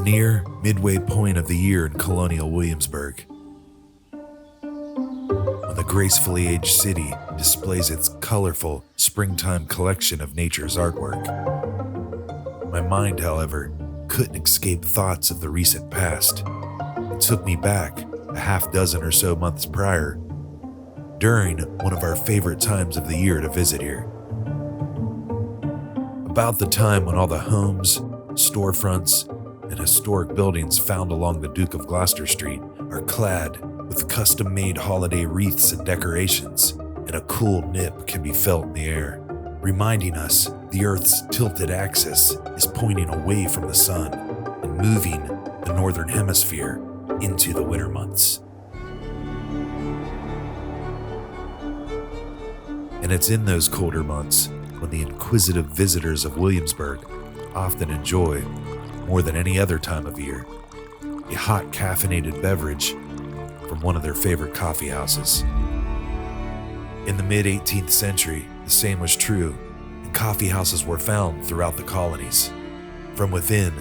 near midway point of the year in Colonial Williamsburg, when the gracefully aged city displays its colorful springtime collection of nature's artwork. My mind, however, couldn't escape thoughts of the recent past. It took me back a half dozen or so months prior, during one of our favorite times of the year to visit here. About the time when all the homes, storefronts, and historic buildings found along the Duke of Gloucester Street are clad with custom-made holiday wreaths and decorations, and a cool nip can be felt in the air, reminding us the Earth's tilted axis is pointing away from the sun and moving the northern hemisphere into the winter months. And it's in those colder months when the inquisitive visitors of Williamsburg often enjoy, more than any other time of year, a hot caffeinated beverage from one of their favorite coffee houses. In the mid-18th century, the same was true, and coffee houses were found throughout the colonies. From within,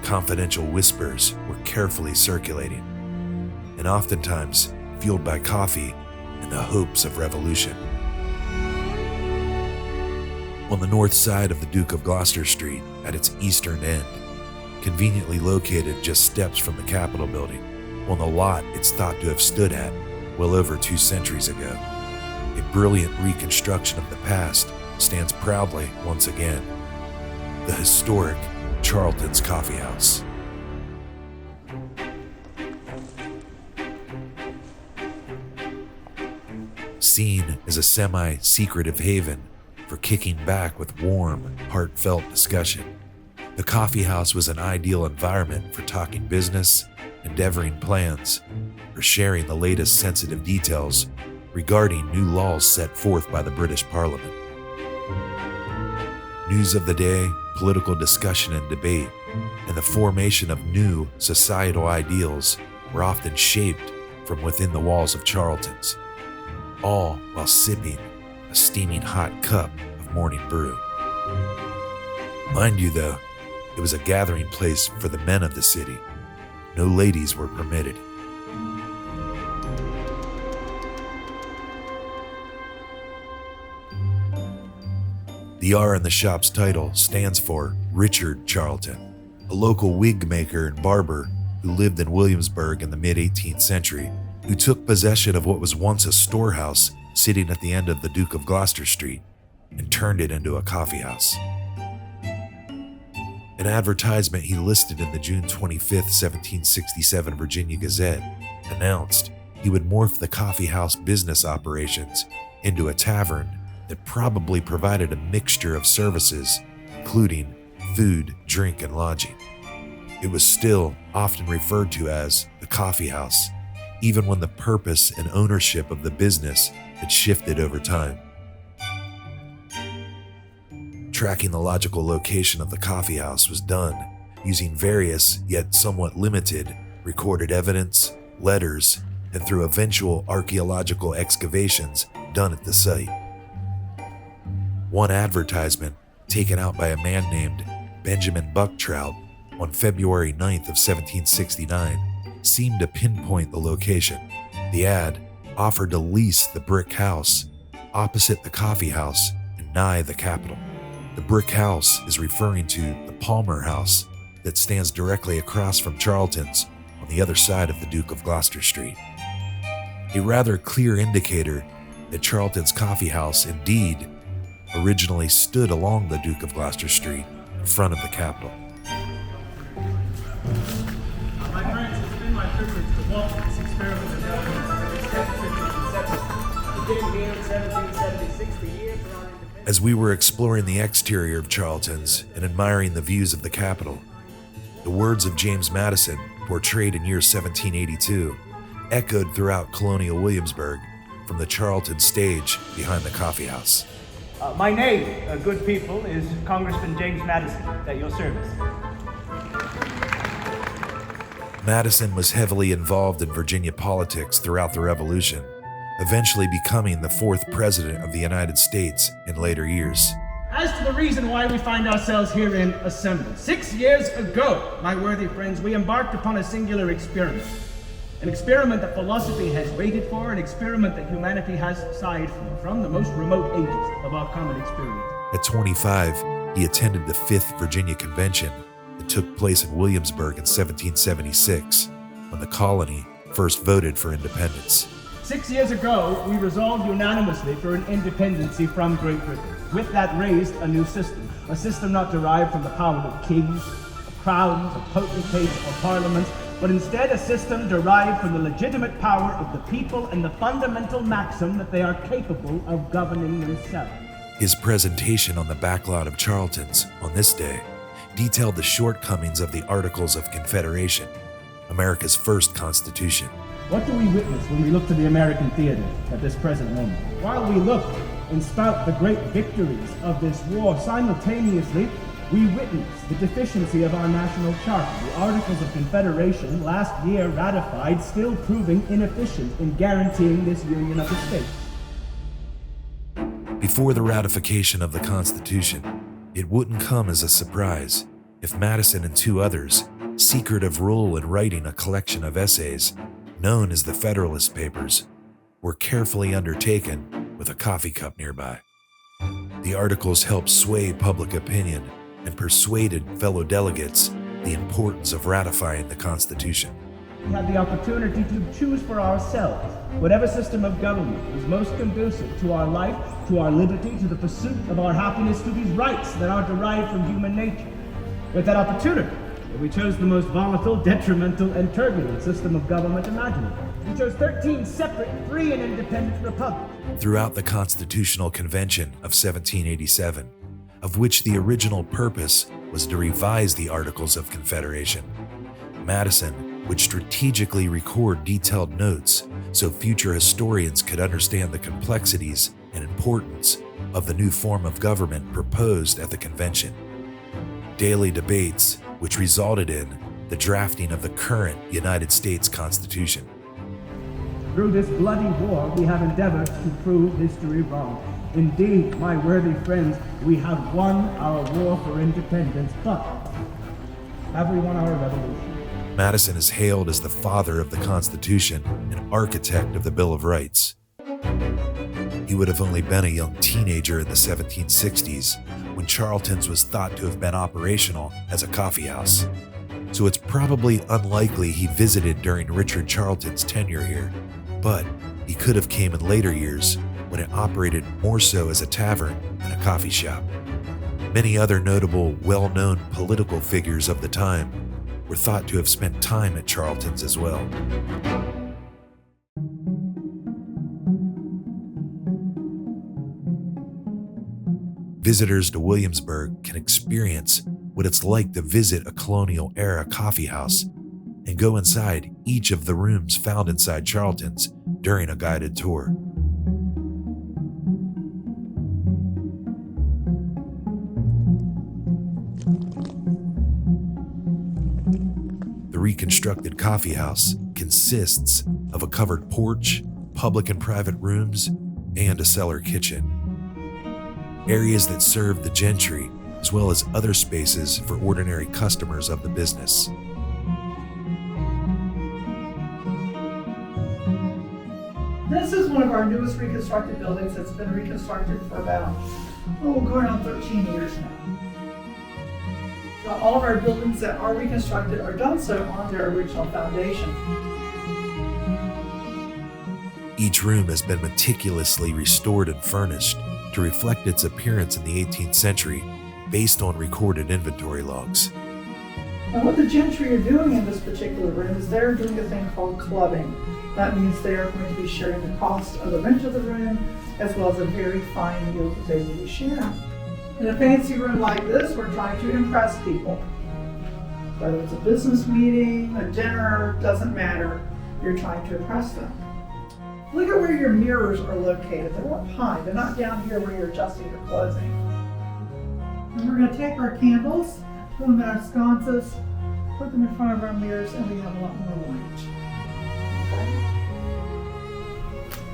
confidential whispers were carefully circulating, and oftentimes fueled by coffee and the hopes of revolution. On the north side of the Duke of Gloucester Street, at its eastern end, conveniently located just steps from the Capitol building, on the lot it's thought to have stood at well over 2 centuries ago, a brilliant reconstruction of the past stands proudly once again: the historic Charlton's Coffeehouse. Seen as a semi-secretive haven for kicking back with warm, heartfelt discussion, the coffeehouse was an ideal environment for talking business, endeavoring plans, or sharing the latest sensitive details regarding new laws set forth by the British Parliament. News of the day, political discussion and debate, and the formation of new societal ideals were often shaped from within the walls of Charlton's, all while sipping a steaming hot cup of morning brew. Mind you though, it was a gathering place for the men of the city. No ladies were permitted. The R in the shop's title stands for Richard Charlton, a local wig maker and barber who lived in Williamsburg in the mid-18th century, who took possession of what was once a storehouse sitting at the end of the Duke of Gloucester Street and turned it into a coffeehouse. An advertisement he listed in the June 25, 1767 Virginia Gazette announced he would morph the coffeehouse business operations into a tavern that probably provided a mixture of services, including food, drink, and lodging. It was still often referred to as the coffeehouse, even when the purpose and ownership of the business had shifted over time. Tracking the logical location of the coffeehouse was done using various yet somewhat limited recorded evidence, letters, and through eventual archaeological excavations done at the site. One advertisement, taken out by a man named Benjamin Bucktrout on February 9th of 1769, seemed to pinpoint the location. The ad offered to lease the brick house opposite the coffeehouse and nigh the Capitol. The brick house is referring to the Palmer House that stands directly across from Charlton's on the other side of the Duke of Gloucester Street. A rather clear indicator that Charlton's Coffeehouse indeed originally stood along the Duke of Gloucester Street in front of the Capitol. My friends, it's been my privilege to walk this experiment of beginning here in 1776, the year for our independence. As we were exploring the exterior of Charlton's and admiring the views of the Capitol, the words of James Madison, portrayed in year 1782, echoed throughout Colonial Williamsburg from the Charlton stage behind the coffeehouse. My name, good people, is Congressman James Madison, at your service. Madison was heavily involved in Virginia politics throughout the Revolution, eventually becoming the 4th President of the United States in later years. As as to the reason why we find ourselves herein assembled. 6 years ago, my worthy friends, we embarked upon a singular experiment. An experiment that philosophy has waited for, an experiment that humanity has sighed for, from the most remote ages of our common experience. At 25, he attended the 5th Virginia Convention that took place in Williamsburg in 1776, when the colony first voted for independence. 6 years ago, we resolved unanimously for an independency from Great Britain. With that raised a new system, a system not derived from the power of kings, of crowns, of potentates, or parliaments, but instead a system derived from the legitimate power of the people and the fundamental maxim that they are capable of governing themselves. His presentation on the backlot of Charlton's on this day detailed the shortcomings of the Articles of Confederation, America's first constitution. What do we witness when we look to the American theater at this present moment? While we look and spout the great victories of this war, simultaneously we witness the deficiency of our national charter. The Articles of Confederation, last year ratified, still proving inefficient in guaranteeing this union of the states. Before the ratification of the Constitution, it wouldn't come as a surprise if Madison and 2 others, secret of rule in writing a collection of essays known as the Federalist Papers, were carefully undertaken with a coffee cup nearby. The articles helped sway public opinion and persuaded fellow delegates the importance of ratifying the Constitution. We had the opportunity to choose for ourselves whatever system of government is most conducive to our life, to our liberty, to the pursuit of our happiness, to these rights that are derived from human nature. With that opportunity, we chose the most volatile, detrimental, and turbulent system of government imaginable. We chose 13 separate, free, and independent republics. Throughout the Constitutional Convention of 1787, of which the original purpose was to revise the Articles of Confederation, Madison would strategically record detailed notes so future historians could understand the complexities and importance of the new form of government proposed at the convention. Daily debates, which resulted in the drafting of the current United States Constitution. Through this bloody war, we have endeavored to prove history wrong. Indeed, my worthy friends, we have won our war for independence, but have we won our revolution? Madison is hailed as the father of the Constitution and architect of the Bill of Rights. He would have only been a young teenager in the 1760s when Charlton's was thought to have been operational as a coffeehouse. So it's probably unlikely he visited during Richard Charlton's tenure here, but he could have came in later years when it operated more so as a tavern than a coffee shop. Many other notable, well-known political figures of the time were thought to have spent time at Charlton's as well. Visitors to Williamsburg can experience what it's like to visit a colonial-era coffeehouse and go inside each of the rooms found inside Charlton's during a guided tour. The reconstructed coffeehouse consists of a covered porch, public and private rooms, and a cellar kitchen. Areas that serve the gentry, as well as other spaces for ordinary customers of the business. This is one of our newest reconstructed buildings that's been reconstructed for about, going on 13 years now. So all of our buildings that are reconstructed are done so on their original foundation. Each room has been meticulously restored and furnished to reflect its appearance in the 18th century based on recorded inventory logs. And what the gentry are doing in this particular room is they're doing a thing called clubbing. That means they are going to be sharing the cost of the rent of the room as well as a very fine meal that they will be sharing. In a fancy room like this, we're trying to impress people. Whether it's a business meeting, a dinner, doesn't matter. You're trying to impress them. Look at where your mirrors are located. They're up high. They're not down here where you're adjusting your clothing. And we're going to take our candles, put them in our sconces, put them in front of our mirrors, and we have a lot more light. Okay?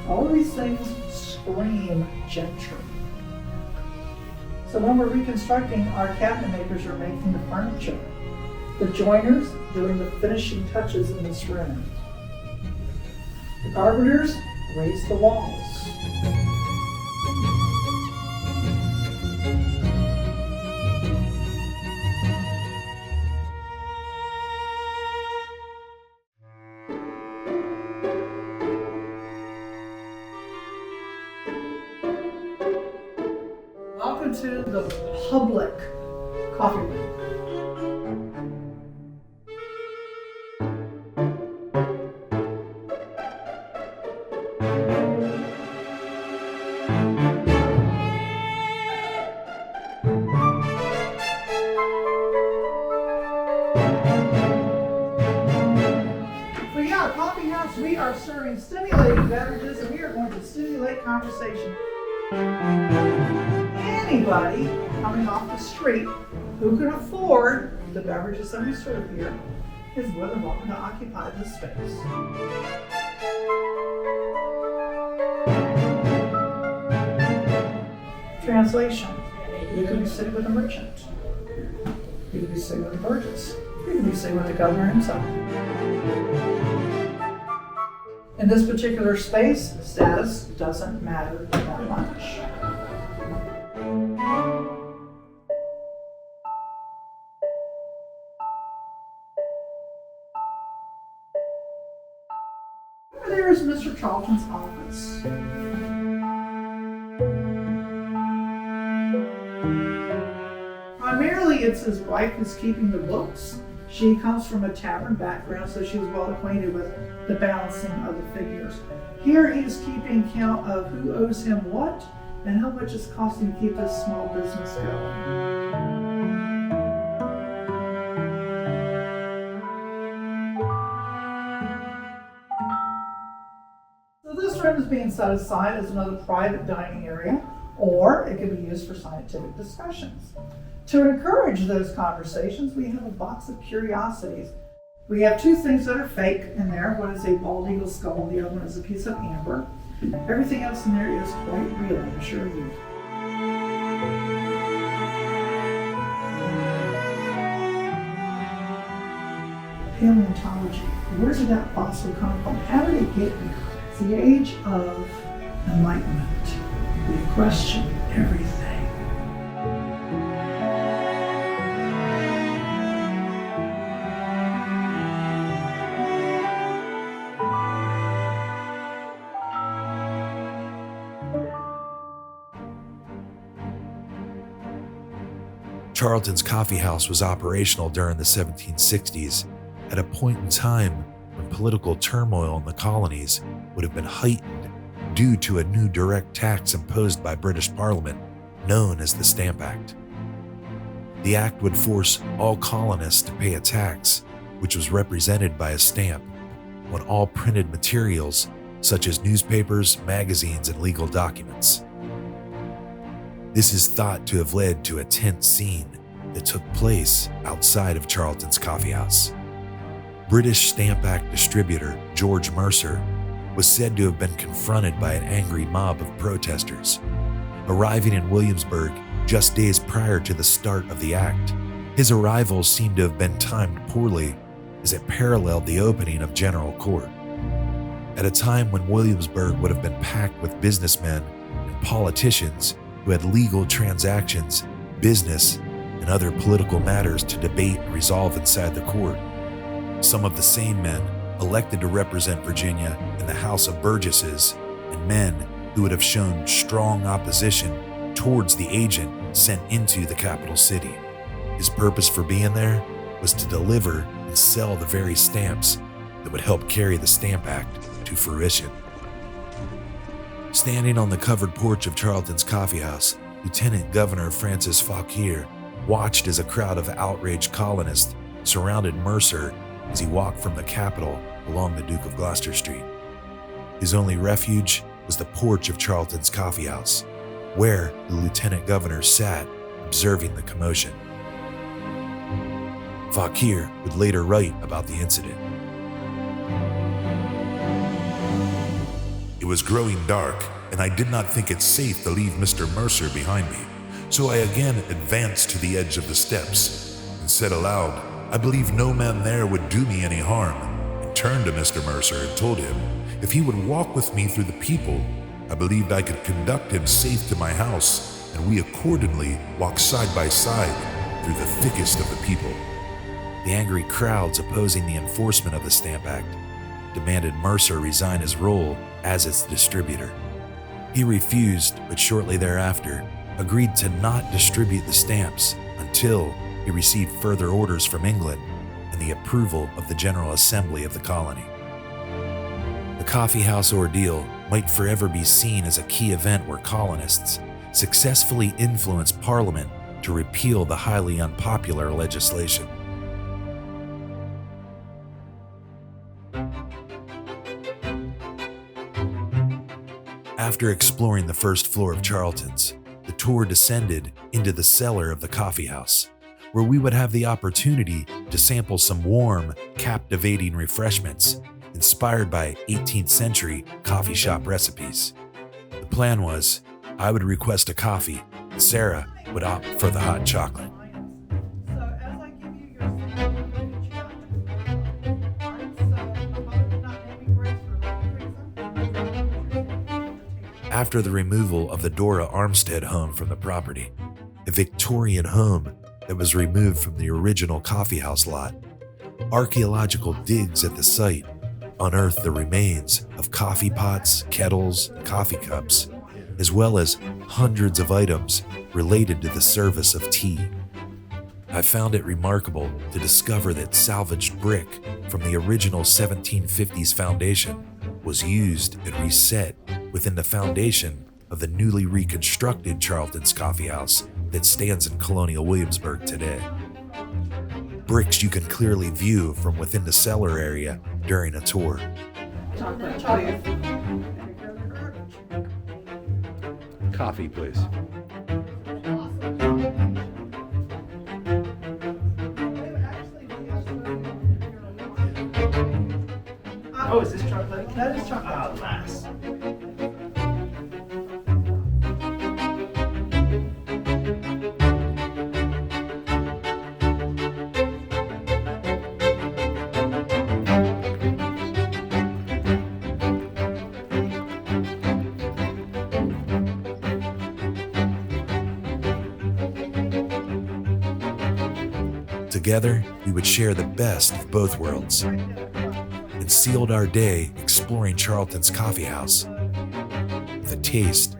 All of these things scream gentry. So when we're reconstructing, our cabinet makers are making the furniture. The joiners doing the finishing touches in this room. The carpenters raise the walls. Welcome to the public coffee room. So yeah, Coffeehouse, we are serving stimulating beverages and we are going to stimulate conversation. Anybody coming off the street who can afford the beverages that we serve here is more than welcome to occupy this space. Translation. You can be sitting with a merchant. You can be sitting with a Burgess. You can be sitting with the governor himself. In this particular space, status doesn't matter that much. Over there is Mr. Charlton's office. Primarily, it's his wife who's keeping the books. She comes from a tavern background, so she was well acquainted with the balancing of the figures. Here he is keeping count of who owes him what and how much it's costing to keep this small business going. So this room is being set aside as another private dining area, or it can be used for scientific discussions. To encourage those conversations, we have a box of curiosities. We have two things that are fake in there. One is a bald eagle skull, and the other one is a piece of amber. Everything else in there is quite real, I assure you. Paleontology. Where did that fossil come from? How did it get here? It's the age of enlightenment. We question everything. Charlton's Coffeehouse was operational during the 1760s at a point in time when political turmoil in the colonies would have been heightened due to a new direct tax imposed by British Parliament known as the Stamp Act. The act would force all colonists to pay a tax, which was represented by a stamp, on all printed materials such as newspapers, magazines, and legal documents. This is thought to have led to a tense scene that took place outside of Charlton's Coffeehouse. British Stamp Act distributor George Mercer was said to have been confronted by an angry mob of protesters. Arriving in Williamsburg just days prior to the start of the act, his arrival seemed to have been timed poorly as it paralleled the opening of General Court. At a time when Williamsburg would have been packed with businessmen and politicians who had legal transactions, business, and other political matters to debate and resolve inside the court. Some of the same men elected to represent Virginia in the House of Burgesses, and men who would have shown strong opposition towards the agent sent into the capital city. His purpose for being there was to deliver and sell the very stamps that would help carry the Stamp Act to fruition. Standing on the covered porch of Charlton's Coffeehouse, Lieutenant Governor Francis Fauquier watched as a crowd of outraged colonists surrounded Mercer as he walked from the Capitol along the Duke of Gloucester Street. His only refuge was the porch of Charlton's Coffeehouse, where the Lieutenant Governor sat observing the commotion. Fauquier would later write about the incident. It was growing dark, and I did not think it safe to leave Mr. Mercer behind me. So I again advanced to the edge of the steps and said aloud, I believe no man there would do me any harm, and turned to Mr. Mercer and told him if he would walk with me through the people, I believed I could conduct him safe to my house, and we accordingly walked side by side through the thickest of the people. The angry crowds opposing the enforcement of the Stamp Act demanded Mercer resign his role as its distributor. He refused, but shortly thereafter agreed to not distribute the stamps until he received further orders from England and the approval of the General Assembly of the colony. The Coffeehouse ordeal might forever be seen as a key event where colonists successfully influenced Parliament to repeal the highly unpopular legislation. After exploring the first floor of Charlton's, the tour descended into the cellar of the Coffeehouse, where we would have the opportunity to sample some warm, captivating refreshments inspired by 18th century coffee shop recipes. The plan was I would request a coffee, and Sarah would opt for the hot chocolate. After the removal of the Dora Armstead home from the property, a Victorian home that was removed from the original Coffeehouse lot, archaeological digs at the site unearthed the remains of coffee pots, kettles, and coffee cups, as well as hundreds of items related to the service of tea. I found it remarkable to discover that salvaged brick from the original 1750s foundation was used and reset within the foundation of the newly reconstructed Charlton's Coffeehouse that stands in Colonial Williamsburg today. Bricks you can clearly view from within the cellar area during a tour. Chocolate. Coffee, please. Oh, is this chocolate? That is chocolate. Ah, lass. Together, we would share the best of both worlds and sealed our day exploring Charlton's Coffeehouse with a taste